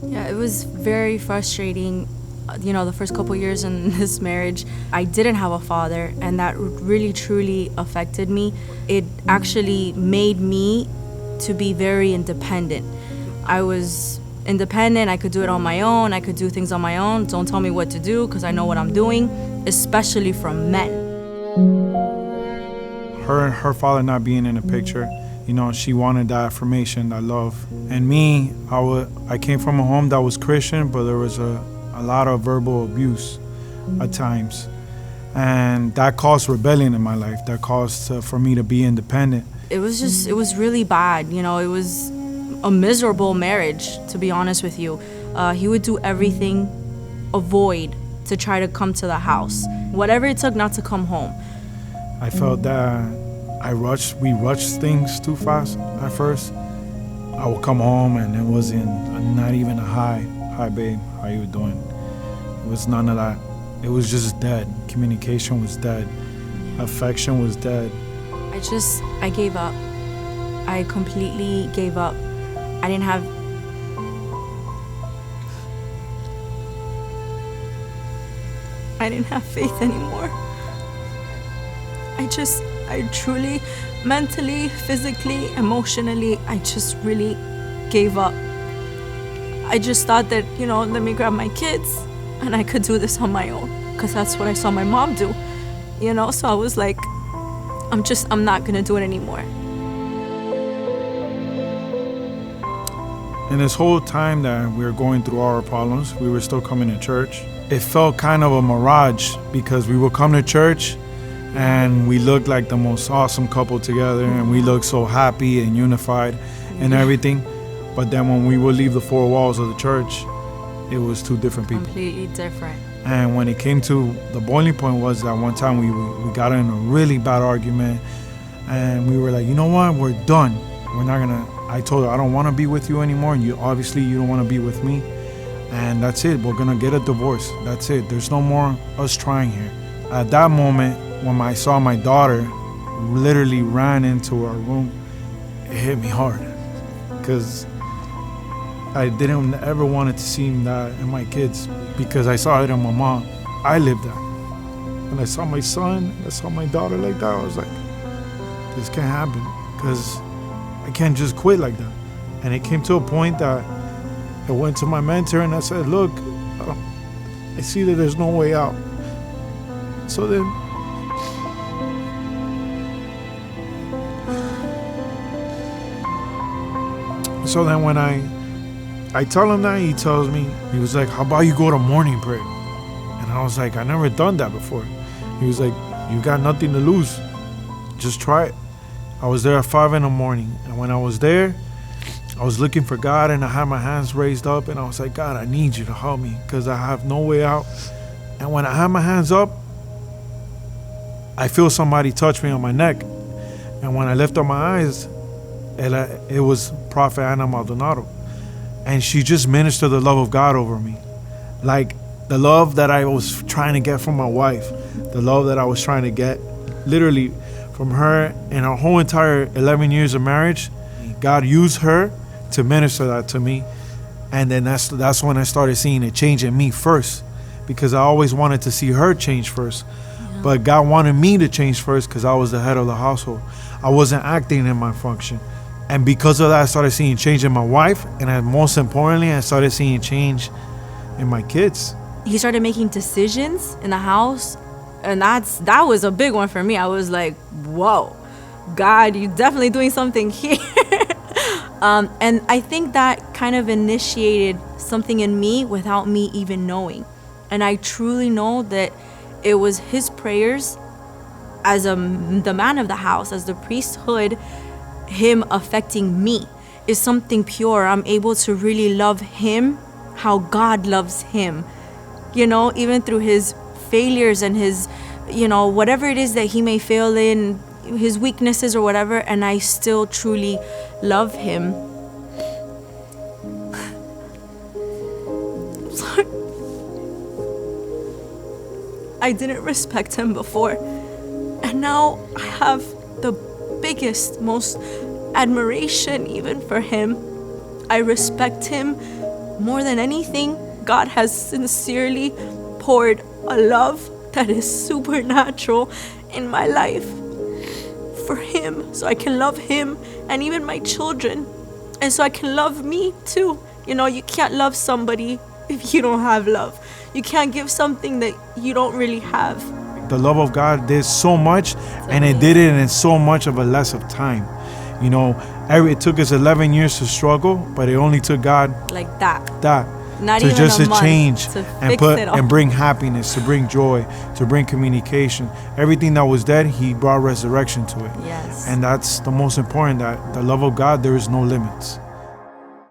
Yeah, it was very frustrating. The first couple years in this marriage, I didn't have a father, and that really truly affected me. It actually made me to be very independent. I was independent. I could do it on my own. I could do things on my own. Don't tell me what to do because I know what I'm doing, especially from men. Her father not being in the picture, she wanted that affirmation, that love. And me, I came from a home that was Christian, but there was a lot of verbal abuse at times. And that caused rebellion in my life. That caused for me to be independent. It was really bad. It was a miserable marriage, to be honest with you. He would do everything, avoid, to try to come to the house. Whatever it took not to come home. I felt that we rushed things too fast at first. I would come home and it wasn't not even a hi babe, how you doing? It was none of that. It was just dead. Communication was dead. Affection was dead. I gave up. I completely gave up. I didn't have faith anymore. I truly, mentally, physically, emotionally, I just really gave up. I just thought that, let me grab my kids and I could do this on my own, because that's what I saw my mom do, so I was like, I'm not gonna do it anymore. And this whole time that we were going through our problems, we were still coming to church. It felt kind of a mirage because we would come to church and we looked like the most awesome couple together and we looked so happy and unified and everything. But then when we would leave the four walls of the church, it was two different people. Completely different. And when it came to the boiling point was that one time we got in a really bad argument and we were like, you know what, we're done. I told her, I don't want to be with you anymore, and you don't want to be with me, and that's it. We're gonna get a divorce. That's it. There's no more us trying here. At that moment, when I saw my daughter literally ran into our room, it hit me hard, because I didn't ever wanted to see that in my kids, because I saw it in my mom. I lived that. When I saw my son, I saw my daughter like that, I was like, this can't happen, because I can't just quit like that. And it came to a point that I went to my mentor and I said, look, I see that there's no way out. So then when I tell him that, he tells me, he was like, how about you go to morning prayer? And I was like, I never done that before. He was like, you got nothing to lose. Just try it. I was there at 5 a.m, and when I was there, I was looking for God, and I had my hands raised up, and I was like, God, I need you to help me, because I have no way out. And when I had my hands up, I feel somebody touch me on my neck. And when I lift up my eyes, it was Prophet Guillermo Maldonado. And she just ministered the love of God over me. Like the love that I was trying to get from my wife, the love that I was trying to get literally from her in our whole entire 11 years of marriage. God used her to minister that to me. And then that's when I started seeing a change in me first, because I always wanted to see her change first. Yeah. But God wanted me to change first because I was the head of the household. I wasn't acting in my function. And because of that, I started seeing change in my wife. And most importantly, I started seeing change in my kids. He started making decisions in the house. And that was a big one for me. I was like, whoa, God, you're definitely doing something here. And I think that kind of initiated something in me without me even knowing. And I truly know that it was his prayers as the man of the house, as the priesthood, him affecting me is something pure. I'm able to really love him how God loves him, even through his failures and his, whatever it is that he may fail in, his weaknesses or whatever, and I still truly love him. I'm sorry. I didn't respect him before, and now I have the biggest, most admiration even for him. I respect him more than anything, God has sincerely poured a love that is supernatural in my life for him, so I can love him and even my children, and so I can love me too. You know, you can't love somebody if you don't have love. You can't give something that you don't really have. The love of God did so much, and it did it in so much of a less of time. You know, it took us 11 years to struggle, but it only took God Like that. Not to even just a to month change to and fix put it all. and bring happiness, to bring joy, to bring communication. Everything that was dead, he brought resurrection to it. Yes. And that's the most important, that the love of God, there is no limits.